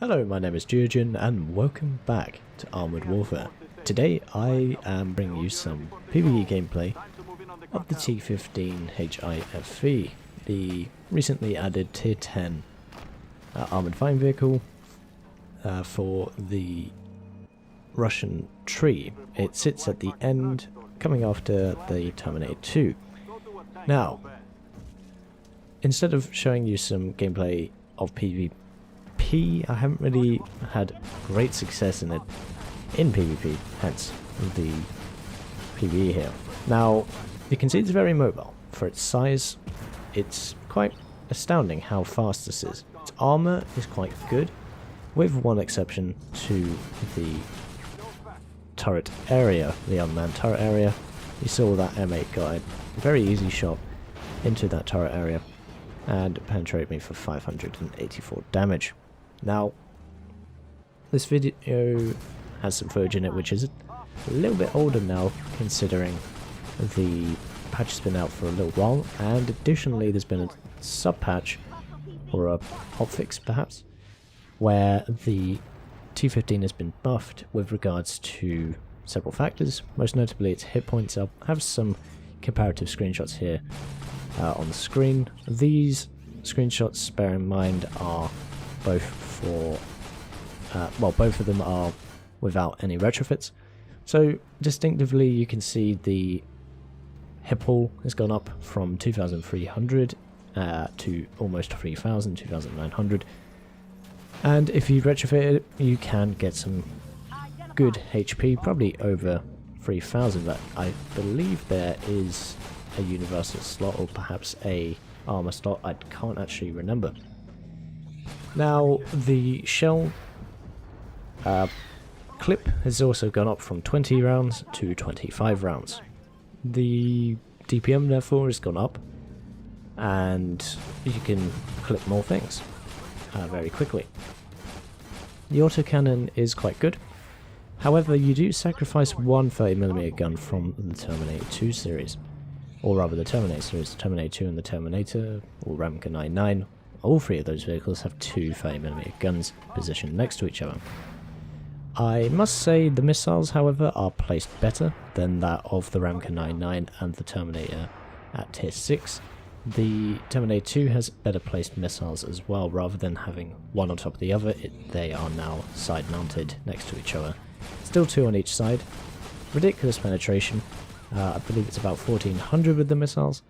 Hello, my name is Geogen and welcome back to Armored Warfare. Today I am bringing you some PvE gameplay of the T-15 HIFV, the recently added Tier 10 armoured fighting vehicle for the Russian tree. It sits at the end, coming after the Terminator 2. Now, instead of showing you some gameplay of PvP, I haven't really had great success in it in PvP, hence the PvE here. Now, you can see it's very mobile. For its size, it's quite astounding how fast this is. Its armor is quite good, with one exception to the turret area, the unmanned turret area. You saw that M8 got a very easy shot into that turret area and penetrated me for 584 damage. Now, this video has some footage in it which is a little bit older now, considering the patch has been out for a little while, and additionally there's been a sub-patch, or a hotfix perhaps, where the T-15 has been buffed with regards to several factors, most notably its hit points. I'll have some comparative screenshots here on the screen. These screenshots, bear in mind, are both for, well, both of them are without any retrofits. So distinctively you can see the hit pool has gone up from 2,300 to almost 3,000, 2,900. And if you retrofit it, you can get some good HP, probably over 3,000, but I believe there is a universal slot or perhaps a armor slot, I can't actually remember. Now, the shell clip has also gone up from 20 rounds to 25 rounds. The DPM therefore has gone up, and you can clip more things very quickly. The autocannon is quite good, however you do sacrifice one 30mm gun from the Terminator 2 series, or rather the Terminator series, the Terminator 2 and the Terminator, or Ramka 99. All three of those vehicles have two 30mm guns positioned next to each other. I must say the missiles, however, are placed better than that of the Ramka 99 and the Terminator at Tier 6. The Terminator 2 has better placed missiles as well, rather than having one on top of the other. They are now side mounted next to each other. Still two on each side. Ridiculous penetration. I believe it's about 1400 with the missiles.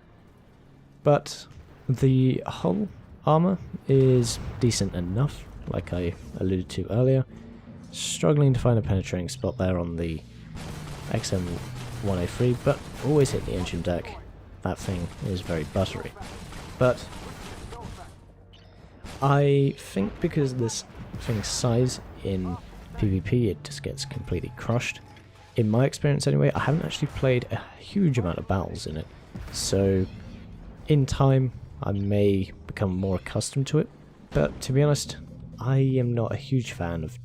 But the hull armor is decent enough, like I alluded to earlier. Struggling to find a penetrating spot there on the XM103, but always hit the engine deck. That thing is very buttery. But I think because of this thing's size in PvP, it just gets completely crushed. In my experience anyway, I haven't actually played a huge amount of battles in it, so in time I may become more accustomed to it, but to be honest, I am not a huge fan of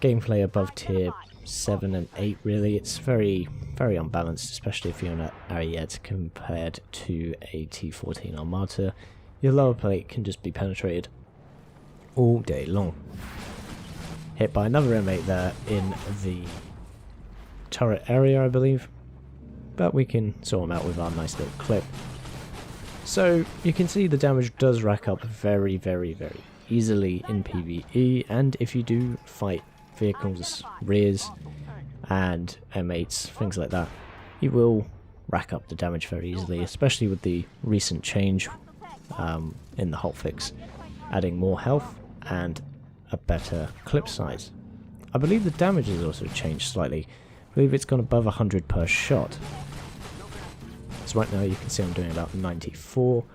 gameplay above tier 7 and 8 really. It's very unbalanced, especially if you're on Ariete compared to a T-14 Armata. Your lower plate can just be penetrated all day long. Hit by another M8 there in the turret area, I believe, but we can sort them out with our nice little clip. So you can see the damage does rack up very easily in PvE, and if you do fight vehicles, rears and M8s, things like that, you will rack up the damage very easily, especially with the recent change in the hotfix, adding more health and a better clip size. I believe the damage has also changed slightly. I believe it's gone above 100 per shot. So right now you can see I'm doing about 94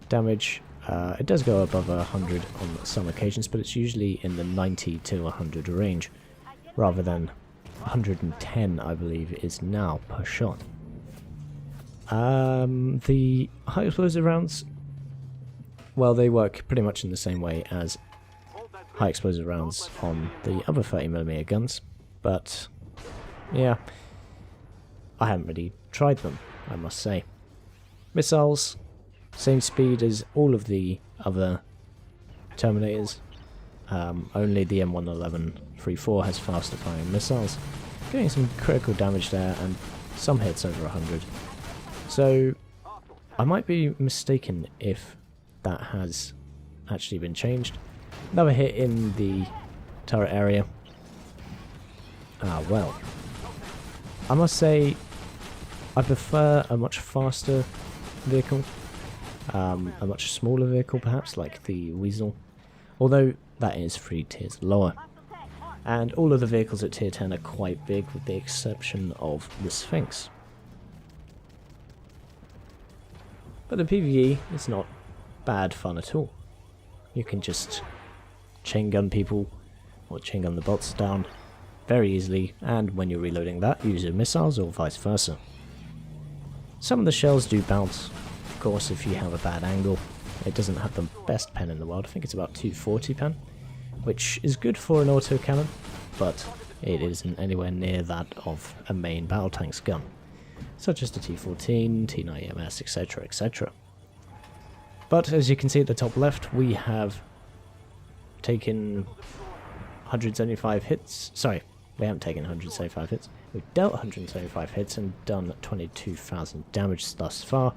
damage. It does go above 100 on some occasions, but it's usually in the 90 to 100 range, rather than 110 I believe it is now per shot. The high explosive rounds, well, they work pretty much in the same way as high explosive rounds on the other 30mm guns, but yeah, I haven't really tried them, I must say. Missiles, same speed as all of the other Terminators, only the M111-34 has faster firing missiles, getting some critical damage there and some hits over 100. So I might be mistaken if that has actually been changed. Another hit in the turret area. Well, I must say I prefer a much faster vehicle, a much smaller vehicle perhaps, like the Weasel, although that is 3 tiers lower. And all of the vehicles at tier 10 are quite big with the exception of the Sphinx. But the PvE is not bad fun at all. You can just chain gun people or chain gun the bots down very easily, and when you're reloading that, use your missiles or vice versa. Some of the shells do bounce, of course, if you have a bad angle. It doesn't have the best pen in the world. I think it's about 240 pen, which is good for an autocannon, but it isn't anywhere near that of a main battle tank's gun, such as the T-14, T-9MS, etc, etc. But as you can see at the top left, we have taken 175 hits. Sorry, we haven't taken 175 hits. We've dealt 175 hits and done 22,000 damage thus far.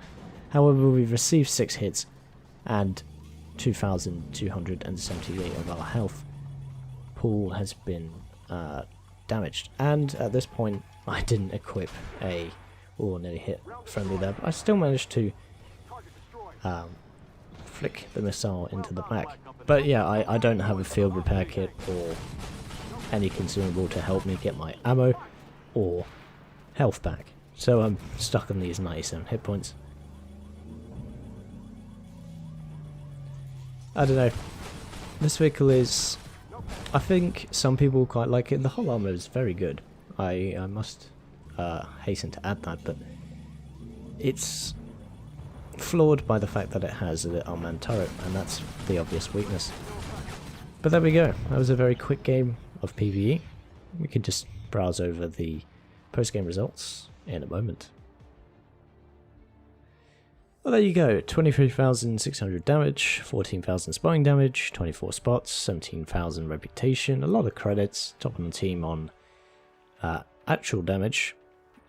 However, we've received 6 hits and 2,278 of our health pool has been damaged. And at this point, I didn't equip a... Oh, nearly hit friendly there, but I still managed to flick the missile into the back. But yeah, I don't have a field repair kit or any consumable to help me get my ammo or health back. So I'm stuck on these 97 hit points. I don't know. This vehicle is... I think some people quite like it. The whole armor is very good. I must hasten to add that, but it's flawed by the fact that it has an unmanned turret, and that's the obvious weakness. But there we go. That was a very quick game of PvE. We can just browse over the post-game results in a moment. Well, there you go. 23,600 damage, 14,000 spotting damage, 24 spots, 17,000 reputation, a lot of credits, top on the team on actual damage,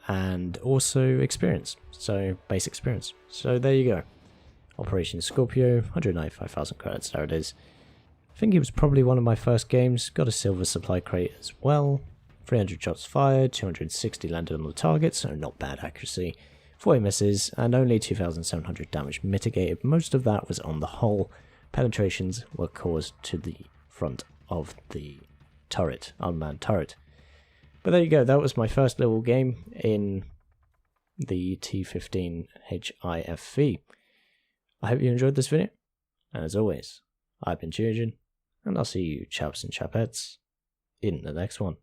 and also experience, so base experience. So there you go. Operation Scorpio, 195,000 credits, there it is. I think it was probably one of my first games, got a silver supply crate as well, 300 shots fired, 260 landed on the target, so not bad accuracy, 40 misses, and only 2,700 damage mitigated. Most of that was on the hull. Penetrations were caused to the front of the turret, unmanned turret. But there you go, that was my first little game in the T-15 HIFV. I hope you enjoyed this video, and as always, I've been Geogen, and I'll see you chaps and chapettes in the next one.